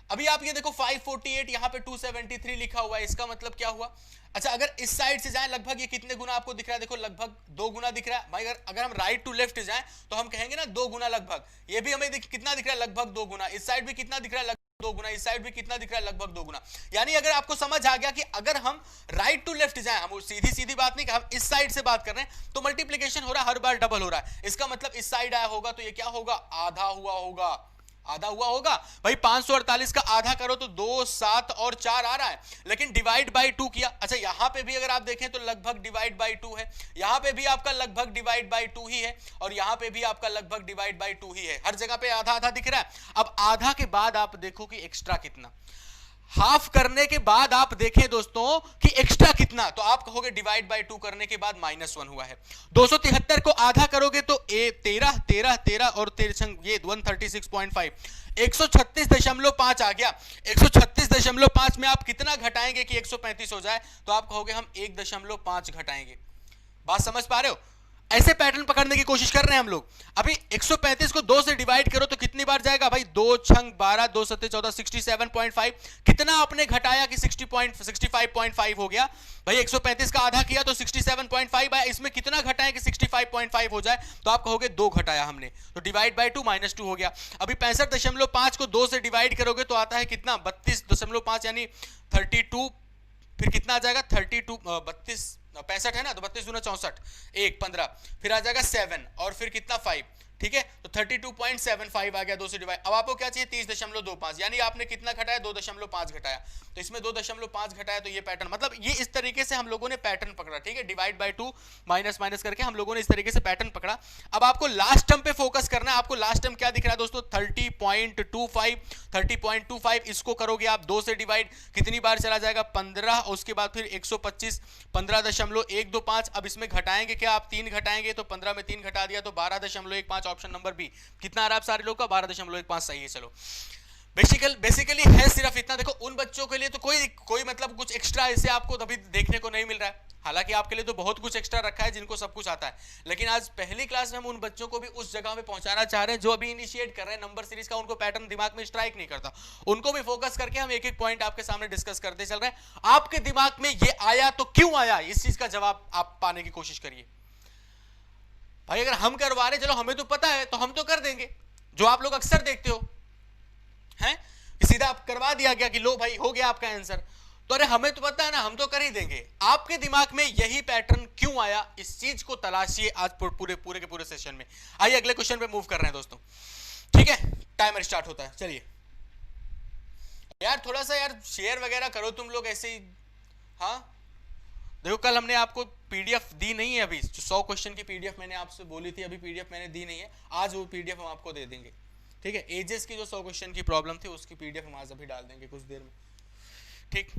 अभी आप ये देखो 548, यहाँ पे 273 लिखा हुआ है, इसका मतलब क्या हुआ? अच्छा अगर इस साइड से जाए लगभग ये कितने गुना आपको दिख रहा है? देखो लगभग 2 गुना दिख रहा है भाई। अगर हम राइट टू लेफ्ट जाए तो हम कहेंगे ना 2 गुना लगभग, ये भी हमें कितना दिख रहा है? लगभग 2 गुना। इस साइड भी कितना दिख रहा है? लगभग 2 गुना। इस साइड भी कितना दिख रहा है? लगभग 2 गुना। यानी अगर आपको समझ आ गया कि अगर हम राइट टू लेफ्ट जाए, हम सीधी सीधी बात नहीं, हम इस साइड से बात कर रहे हैं, तो मल्टीप्लीकेशन हो रहा है, हर बार डबल हो रहा है, इसका मतलब इस साइड आया होगा तो ये क्या होगा? आधा हुआ होगा, आधा हुआ होगा भाई। 548 का आधा करो तो 2, 7 और 4 आ रहा है, लेकिन डिवाइड बाय 2 किया। अच्छा यहां पे भी अगर आप देखें तो लगभग डिवाइड बाय 2 है, यहां पे भी आपका लगभग डिवाइड बाय 2 ही है, और यहां पे भी आपका लगभग डिवाइड बाय 2 ही है, हर जगह पे आधा आधा दिख रहा है। अब आधा के बाद आप देखो कि एक्स्ट्रा कितना, हाफ करने के बाद आप देखें दोस्तों कि एक्स्ट्रा कितना, तो आप कहोगे डिवाइड बाय 2 करने के बाद -1 हुआ है। 273 को आधा करोगे तो 13 13 13 और 13 ये 136.5, 136.5 आ गया। 136.5 में आप कितना घटाएंगे कि 135 हो जाए? तो आप कहोगे हम 1.5 घटाएंगे। बात समझ पा रहे हो? ऐसे पैटर्न पकड़ने की कोशिश कर रहे हैं हम लोग। अभी 135 को 2 से डिवाइड करो तो कितनी बार जाएगा भाई? 2 छंग 12, 2 सत्ते 14, 67.5। कितना आपने घटाया कि 65.5 हो गया भाई। 135 का आधा किया तो 67.5 आया, इसमें कितना घटाएं कि 65.5 हो जाए? तो आप कहोगे 2 घटाया हमने, तो डिवाइड बाय 2 -2 हो गया। अभी 65.5 को 2 से डिवाइड करोगे तो आता है कितना? 32.5 यानी 32, फिर कितना आ जाएगा? 32 32 65 है ना, तो 32 दूना 64, 1 15, फिर आ जाएगा 7 और फिर कितना 5, ठीक है, तो 32.75 आ गया 2 से डिवाइड। अब आपको क्या चाहिए? 30.25, यानी आपने कितना घटाया? 2.5 घटाया, तो इसमें 2.5 घटाया, तो ये पैटर्न, मतलब ये इस तरीके से हम लोगों ने पैटर्न पकड़ा, ठीक है, डिवाइड बाय 2 माइनस करके हम लोगों ने इस तरीके से पैटर्न पकड़ा। अब आपको लास्ट टर्म पे फोकस करना है। आपको लास्ट टर्म क्या दिख रहा है दोस्तों? 30.25, इसको करोगे आप 2 से डिवाइड, कितनी बार चला जाएगा? 15, उसके बाद फिर 125, 15.125। अब इसमें घटाएंगे क्या आप? 3 घटाएंगे, तो 15 में 3 घटा दिया तो 12.15, ऑप्शन नंबर बी। कितना आ रहा है आप सारे लोग का? 12.15, सही है। चलो बेसिकली है सिर्फ इतना। देखो उन बच्चों के लिए तो कोई मतलब कुछ एक्स्ट्रा ऐसे आपको अभी देखने को नहीं मिल रहा है, हालांकि आपके लिए तो बहुत कुछ एक्स्ट्रा रखा है जिनको सब कुछ आता है, लेकिन आज पहली क्लास में हम उन बच्चों को भी उस जगह पे पहुंचाना चाह रहे हैं जो अभी इनिशिएट कर रहे हैं नंबर सीरीज का, उनको पैटर्न दिमाग में स्ट्राइक नहीं करता, उनको भी फोकस करके हम एक एक पॉइंट आपके सामने डिस्कस करते चल रहे हैं। आपके दिमाग में ये आया तो क्यों आया, इस चीज का जवाब आप पाने की कोशिश करिए भाई। अगर हम करवा रहे, चलो हमें तो पता है तो हम तो कर देंगे, जो आप लोग अक्सर देखते हो हैं, सीधा आप करवा दिया गया कि लो भाई हो गया आपका आंसर, तो अरे हमें तो पता है ना, हम तो कर ही देंगे। आपके दिमाग में यही पैटर्न क्यों आया, इस चीज को तलाशिए आज पूरे सेशन में। आइए अगले क्वेश्चन पे मूव कर रहे हैं दोस्तों, ठीक है, टाइमर स्टार्ट होता है। चलिए यार थोड़ा सा यार शेयर वगैरह करो तुम लोग ऐसे ही। हाँ देखो कल हमने आपको पीडीएफ दी नहीं है, अभी 100 क्वेश्चन की पीडीएफ मैंने आपसे बोली थी, अभी पीडीएफ मैंने दी नहीं है, आज वो पीडीएफ हम आपको दे देंगे, ठीक है। एजेस की जो 100 क्वेश्चन की प्रॉब्लम थी उसकी पीडीएफ हम आज अभी डाल देंगे कुछ देर में, ठीक।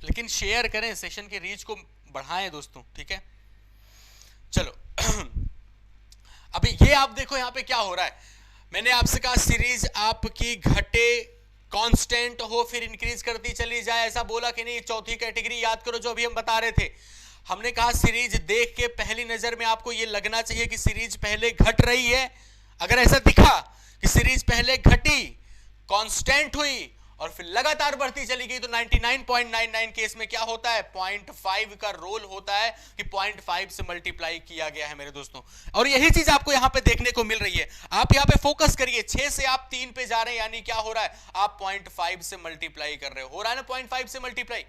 लेकिन शेयर करें, सेशन के रीच को बढ़ाएं दोस्तों, ठीक है। चलो अभी ये आप देखो यहाँ पे क्या हो रहा है, मैंने आपसे कहा सीरीज आपकी घटे कांस्टेंट हो फिर इंक्रीज करती चली जाए, ऐसा बोला कि नहीं। चौथी कैटेगरी याद करो जो अभी हम बता रहे थे, हमने कहा सीरीज देख के पहली नजर में आपको ये लगना चाहिए कि सीरीज पहले घट रही है। अगर ऐसा दिखा कि सीरीज पहले घटी, कांस्टेंट हुई और फिर लगातार बढ़ती चली गई, तो 99.99 केस में क्या होता है, 0.5 का रोल होता है कि 0.5 से मल्टीप्लाई किया गया है मेरे दोस्तों। और यही चीज आपको यहां पे देखने को मिल रही है। आप यहां पे फोकस करिए, 6 से आप 3 पे जा रहे हैं, यानी क्या हो रहा है, आप 0.5 से मल्टीप्लाई कर रहे हो रहा है ना 0.5 से मल्टीप्लाई।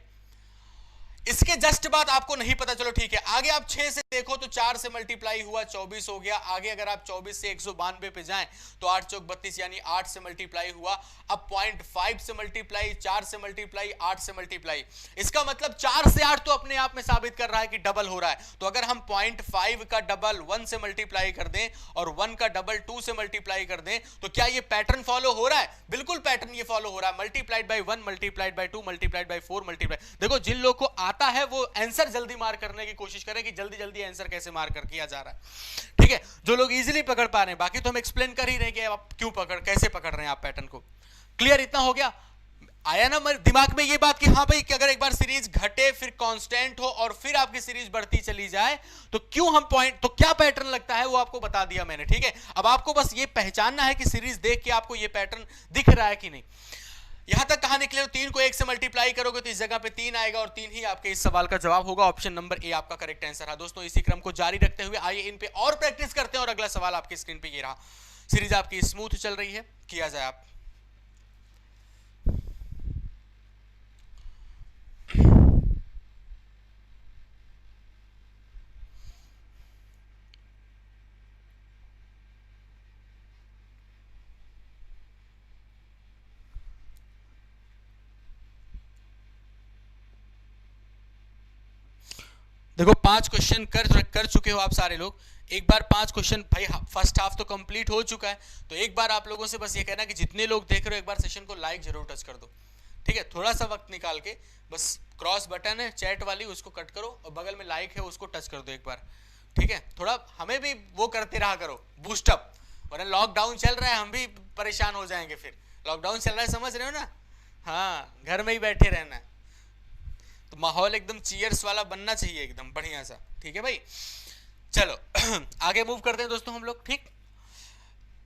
इसके जस्ट बाद आपको नहीं पता, चलो ठीक है, आगे आप 6 से देखो तो 4 से मल्टीप्लाई हुआ 24 हो गया। आगे अगर आप 24 से 192 पे जाएं तो 8 चौक 32, यानी 8 से मल्टीप्लाई हुआ। अब 0.5 से मल्टीप्लाई, 4 से मल्टीप्लाई, 8 से मल्टीप्लाई। इसका मतलब 4 से 8 तो अपने आप में साबित कर रहा है कि डबल हो रहा है। तो अगर हम 0.5 का डबल 1 से मल्टीप्लाई कर दें और 1 का डबल 2 से मल्टीप्लाई कर दें, तो क्या ये पैटर्न फॉलो हो रहा है? बिल्कुल पैटर्न ये फॉलो हो रहा है। Multiplied by 1, multiplied by 2, multiplied by 4, multiply. देखो, जिन लोग को आता है वो आंसर जल्दी मार करने की कोशिश करें कि जल्दी जल्दी आंसर कैसे मार कर किया जा रहा है, ठीक है। जो लोग इजीली पकड़ पा रहे हैं, बाकी तो हम एक्सप्लेन कर ही रहे हैं कि आप क्यों कैसे पकड़ रहे हैं आप पैटर्न को। क्लियर इतना हो गया? आया ना मेरे दिमाग में ये बात कि हाँ भाई, कि अगर एक बार सीरीज घटे फिर कांस्टेंट हो और फिर आपकी सीरीज बढ़ती चली जाए तो क्यों हम पॉइंट, तो क्या पैटर्न लगता है वो आपको बता दिया मैंने, ठीक है। अब आपको बस ये पहचानना है कि सीरीज देख के आपको ये पैटर्न दिख रहा है कि नहीं। यहां तक कहानी क्लियर? 3 को 1 से मल्टीप्लाई करोगे तो इस जगह पे 3 आएगा और 3 ही आपके इस सवाल का जवाब होगा। ऑप्शन नंबर ए आपका करेक्ट आंसर है। दोस्तों, इसी क्रम को जारी रखते हुए आइए इन पे और प्रैक्टिस करते हैं। और अगला सवाल आपकी स्क्रीन पे ये रहा। सीरीज आपकी स्मूथ चल रही है, किया जाए आप। देखो, 5 क्वेश्चन कर चुके हो आप सारे लोग। एक बार 5 क्वेश्चन, भाई फर्स्ट हाफ तो कंप्लीट हो चुका है। तो एक बार आप लोगों से बस ये कहना कि जितने लोग देख रहे हो एक बार सेशन को लाइक जरूर टच कर दो, ठीक है। थोड़ा सा वक्त निकाल के, बस क्रॉस बटन है चैट वाली, उसको कट करो और बगल में लाइक है उसको टच कर दो एक बार, ठीक है। थोड़ा हमें भी वो करते रहा करो, बूस्टअप, वरना लॉकडाउन चल रहा है, हम भी परेशान हो जाएंगे फिर। लॉकडाउन चल रहा है, समझ रहे हो ना? हाँ, घर में ही बैठे रहना है, तो माहौल एकदम चीयर्स वाला बनना चाहिए, एकदम बढ़िया सा, ठीक है भाई। चलो आगे मूव करते हैं दोस्तों हम लोग, ठीक।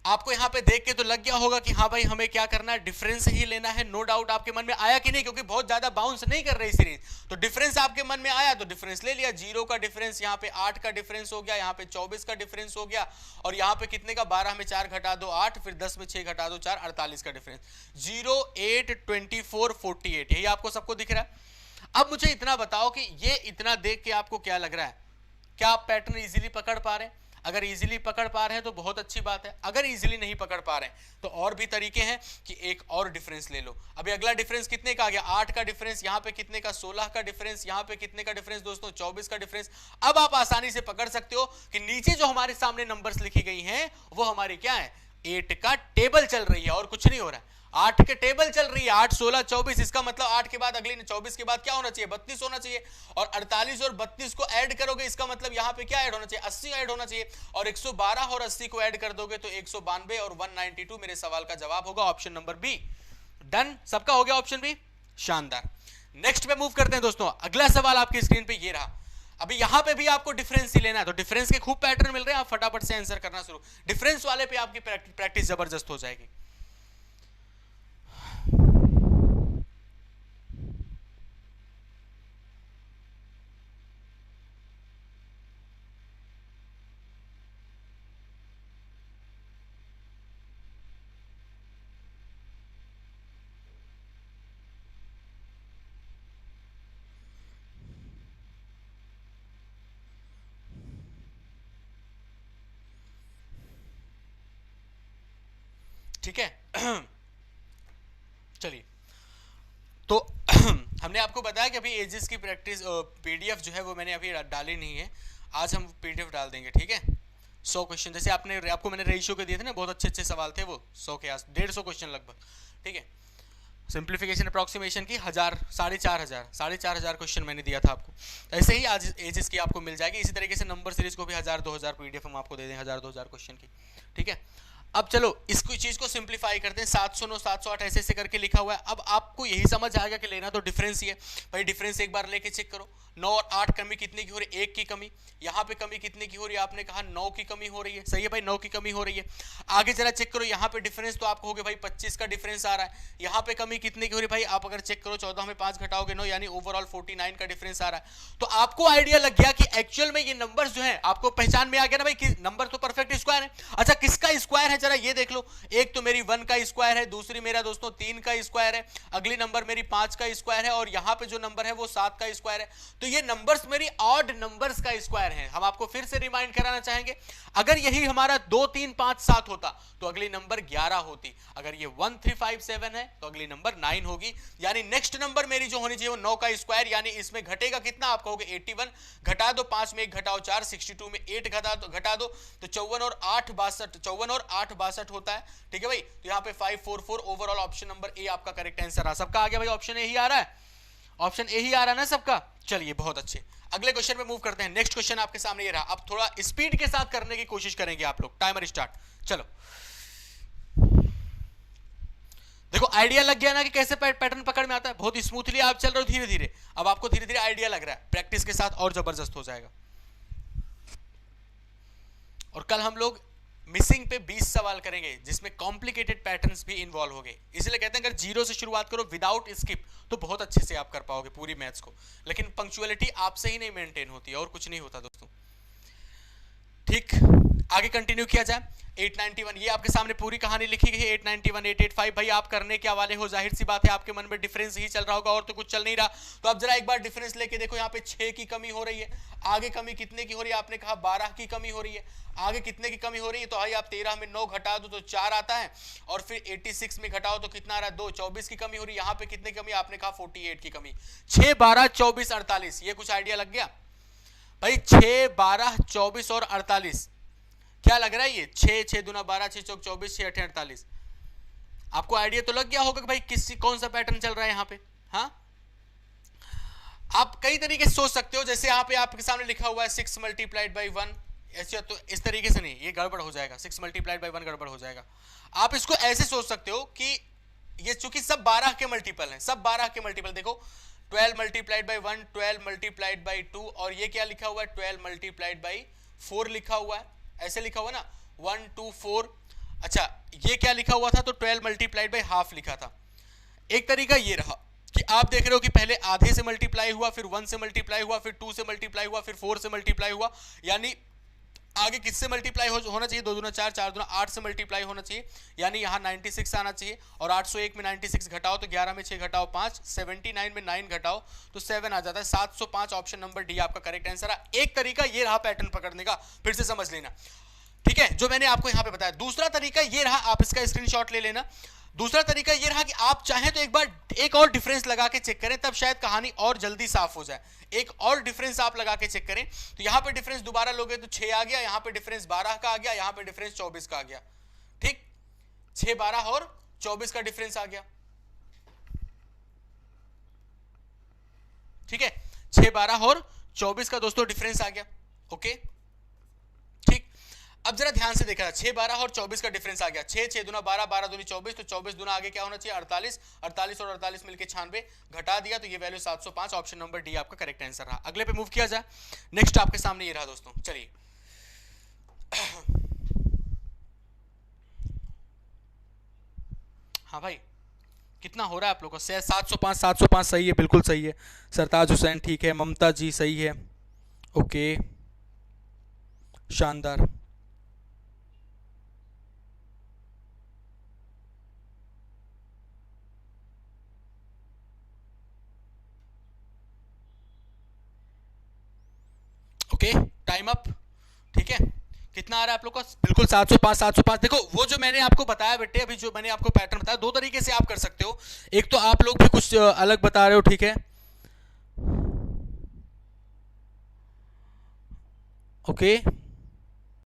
आपको यहाँ पे देख के तो लग गया होगा कि हाँ भाई हमें क्या करना है, डिफरेंस ही लेना है। नो डाउट आपके मन में आया कि नहीं, क्योंकि बहुत ज्यादा बाउंस नहीं कर रही सीरीज, तो डिफरेंस आपके मन में आया तो डिफरेंस ले लिया। 0 का डिफरेंस, यहाँ पे 8 का डिफरेंस हो गया, यहाँ पे 24 का डिफरेंस हो गया, और यहाँ पे कितने का, 12 में 4 घटा दो 8, फिर 10 में 6 घटा दो 4, 48 का डिफरेंस। 0, 8, 24, 48, यही आपको सबको दिख रहा है। अब मुझे इतना बताओ कि ये इतना देख के आपको क्या लग रहा है, क्या आप पैटर्न इजीली पकड़ पा रहे हैं? अगर इजीली पकड़ पा रहे हैं तो बहुत अच्छी बात है। अगर इजीली नहीं पकड़ पा रहे हैं तो और भी तरीके हैं कि एक और डिफरेंस ले लो। अभी अगला डिफरेंस कितने का आ गया, 8 का डिफरेंस, यहाँ पे कितने का, 16 का डिफरेंस, यहाँ पे कितने का डिफरेंस दोस्तों, 24 का डिफरेंस। अब आप आसानी से पकड़ सकते हो कि नीचे जो हमारे सामने नंबर्स लिखी गई हैं वो हमारी क्या है, 8 का टेबल चल रही है और कुछ नहीं हो रहा है। 8 के टेबल चल रही है, 8, 16, 24। इसका मतलब 8 के बाद अगली 24 के बाद क्या होना चाहिए, 32 होना चाहिए। और 48 और 32 को ऐड करोगे, इसका मतलब यहाँ पे क्या ऐड होना चाहिए, 80 ऐड होना चाहिए। और 112 और 80 को ऐड कर दोगे तो 192 और 192 मेरे सवाल का जवाब होगा, ऑप्शन नंबर बी। डन, सबका हो गया ऑप्शन बी, शानदार। नेक्स्ट पे मूव करते हैं दोस्तों। अगला सवाल आपकी स्क्रीन पे ये रहा। अभी यहां पे भी आपको डिफरेंस ही लेना है, तो डिफरेंस के खूब पैटर्न मिल रहे हैं, आप फटाफट से आंसर करना शुरू। डिफरेंस वाले पे आपकी प्रैक्टिस जबरदस्त हो जाएगी। ठीक है चलिए, तो हमने आपको बताया कि अभी एजेस की प्रैक्टिस पीडीएफ जो है वो मैंने अभी डाली नहीं है, आज हम पीडीएफ डाल देंगे, ठीक है। 100 क्वेश्चन, जैसे आपको मैंने रेशियो के दिए थे ना, बहुत अच्छे अच्छे सवाल थे वो, 100 के आस 150 क्वेश्चन लगभग, ठीक है। सिंप्लीफिकेशन अप्रॉक्सीमेशन की 4,500 क्वेश्चन मैंने दिया था आपको। ऐसे ही आज एजेस की आपको मिल जाएगी। इसी तरीके से नंबर सीरीज को भी 1000-2000 पीडीएफ हम आपको दे दें, 1000-2000 क्वेश्चन की, ठीक है। अब चलो इसको चीज को सिंप्लीफाई करते हैं, 709 708 ऐसे ऐसे करके लिखा हुआ है। अब आपको यही समझ आ गया कि लेना तो डिफरेंस ही है भाई। डिफरेंस एक बार लेके चेक करो, 9 और 8 कमी कितने की हो रही है, 1 की कमी। यहाँ पे कमी कितने की हो रही है, आपने कहा 9 की कमी हो रही है, सही है भाई, 9 की कमी हो रही है। आगे जरा चेक करो, यहाँ पे डिफरेंस तो आप कहोगे भाई 25 का डिफरेंस आ रहा है। यहाँ पे कमी कितने की हो रही है भाई, आप अगर चेक करो 14 में 5 घटाओगे 9, यानी ओवरऑल 49 का डिफरेंस आ रहा है। तो आपको आइडिया लग गया कि एक्चुअल में ये नंबर्स जो है आपको पहचान में आ गया ना भाई, नंबर तो परफेक्ट स्क्वायर है। अच्छा किसका स्क्वायर है जरा ये देख लो, एक तो मेरी 1 का स्क्वायर है, दूसरी मेरा दोस्तों 3 का स्क्वायर है, अगली नंबर मेरी 5 का स्क्वायर है, और यहां पे जो नंबर है वो 7 का स्क्वायर है। तो ये नंबर्स मेरी ऑड नंबर्स का स्क्वायर है। हम आपको फिर से रिमाइंड कराना चाहेंगे, अगर यही हमारा 2 3 5 7 होता तो अगली नंबर 11 होती, अगर ये 1 3 5 7 है तो अगली नंबर 9 होगी। यानी नेक्स्ट नंबर मेरी जो होनी चाहिए वो 9 का स्क्वायर, यानी इसमें घटेगा कितना, आप कहोगे 81, घटा दो 5 में 1 घटाओ 4, 62 में 8 घटा दो तो 54 और 8 62, 54 और 8 62 होता है। ठीक है भाई, तो यहाँ पे 544, ओवरऑल ऑप्शन नंबर ए आपका करेक्ट आंसर आ। सबका आ गया भाई, ऑप्शन ए ही आ रहा है, ऑप्शन ए ही आ रहा है ना सबका। चलिए बहुत अच्छे, अगले क्वेश्चन पे मूव करते हैं। नेक्स्ट क्वेश्चन आपके सामने ये रहा, अब थोड़ा स्पीड के साथ करने की कोशिश करेंगे आप लोग। टाइमर स्टार्ट, चलो। देखो आइडिया लग गया ना कि कैसे पैटर्न पकड़ में आता है, बहुत स्मूथली आप चल रहे हो धीरे धीरे। अब आपको धीरे धीरे आइडिया लग रहा है, प्रैक्टिस के साथ और जबरदस्त हो जाएगा। और कल हम लोग मिसिंग पे 20 सवाल करेंगे जिसमें कॉम्प्लिकेटेड पैटर्न्स भी इन्वॉल्व होंगे। इसलिए कहते हैं अगर जीरो से शुरुआत करो विदाउट स्किप तो बहुत अच्छे से आप कर पाओगे पूरी मैथ्स को। लेकिन पंक्चुअलिटी आपसे ही नहीं मेंटेन होती है और कुछ नहीं होता दोस्तों। ठीक, आगे कंटिन्यू किया जाए। 891, ये आपके सामने पूरी कहानी लिखी गई है। 891 885 भाई आप करने क्या वाले हो, जाहिर सी बात है आपके मन में डिफरेंस ही चल रहा होगा और तो कुछ चल नहीं रहा। तो अब जरा एक बार डिफरेंस लेके देखो, यहाँ पे 6 की कमी हो रही है, आगे कमी कितने की हो रही है, आपने कहा 12 की कमी हो रही है। आगे कितने की कमी हो रही है, तो भाई आप 13 में 9 घटा दो तो 4 आता है, और फिर 86 में घटाओ तो कितना आ रहा है 2, 24 की कमी हो रही है। यहाँ पे कितने की कमी, आपने कहा 48 की कमी। 6 12 24 48, ये कुछ आइडिया लग गया भाई। 6 12 24 और 48 क्या लग रहा है, ये 6 6 दूना 12, 6 चौक 24, 6 8 48। आपको आइडिया तो लग गया होगा कि भाई कौन सा पैटर्न चल रहा है यहाँ पे। हाँ, आप कई तरीके से सोच सकते हो, जैसे यहाँ पे आपके सामने लिखा हुआ है 6 मल्टीप्लाइड बाई 1, ऐसे तो इस तरीके से नहीं, ये गड़बड़ हो जाएगा। 6 मल्टीप्लाइड बाई 1 गड़बड़ हो जाएगा। आप इसको ऐसे सोच सकते हो कि ये चूंकि सब 12 के मल्टीपल हैं, सब 12 के मल्टीपल। देखो 12 मल्टीप्लाइड बाई 1, 12 मल्टीप्लाइड बाई 2, और ये क्या लिखा हुआ है 12 मल्टीप्लाइड बाई 4 लिखा हुआ है, ऐसे लिखा हुआ ना 1 2 4। अच्छा ये क्या लिखा हुआ था, तो 12 मल्टीप्लाइड बाई हाफ लिखा था। एक तरीका ये रहा कि आप देख रहे हो कि पहले आधे से मल्टीप्लाई हुआ, फिर 1 से मल्टीप्लाई हुआ, फिर 2 से मल्टीप्लाई हुआ, फिर 4 से मल्टीप्लाई हुआ, यानी आगे किससे मल्टीप्लाई होना चाहिए, 2 दूना 4, 4 दूना 8 से मल्टीप्लाई होना चाहिए, यानी यहाँ 96 आना चाहिए। और 801 में 96 घटाओ तो 11 में 6 घटाओ 5, 79 में 9 घटाओ तो 7 आ जाता है, 705। ऑप्शन नंबर डी आपका करेक्ट आंसर है। एक तरीका ये रहा पैटर्न पकड़ने का, फिर से समझ लेना, ठीक है, जो मैंने आपको यहाँ पे बताया। दूसरा तरीका ये रहा, आप इसका स्क्रीनशॉट ले लेना। दूसरा तरीका ये रहा कि आप चाहें तो एक बार एक और डिफरेंस लगा के चेक करें, तब शायद कहानी और जल्दी साफ हो जाए। एक और डिफरेंस आप लगा के चेक करें, तो यहां पे डिफरेंस दोबारा लोगे तो 6 आ गया, यहां पे डिफरेंस 12 का आ गया, यहां पे डिफरेंस 24 का आ गया। ठीक, 6 12 और 24 का डिफरेंस आ गया। ठीक है, 6 12 और 24 का दोस्तों डिफरेंस आ गया। ओके, अब जरा ध्यान से देखा, 6 12 और 24 का डिफरेंस आ गया। 6 6 दूना 12, 12 दूनी 24, तो 24 दूना आगे क्या होना चाहिए 48, 48 और 48 मिलके 96, घटा दिया तो ये वैल्यू 705। ऑप्शन नंबर डी आपका करेक्ट आंसर रहा। अगले पे मूव किया जाए। नेक्स्ट आपके सामने ये रहा दोस्तों, चलिए हाँ भाई कितना हो रहा है आप लोगों को, 705 705 सही है, बिल्कुल सही है। सरताज हुसैन ठीक है, ममता जी सही है, ओके शानदार। Okay time up. ठीक है, कितना आ रहा है आप लोग का, बिल्कुल 705 705। देखो वो जो मैंने आपको बताया बेटे, अभी जो मैंने आपको पैटर्न बताया, दो तरीके से आप कर सकते हो। एक तो आप लोग भी कुछ अलग बता रहे हो, ठीक है, ओके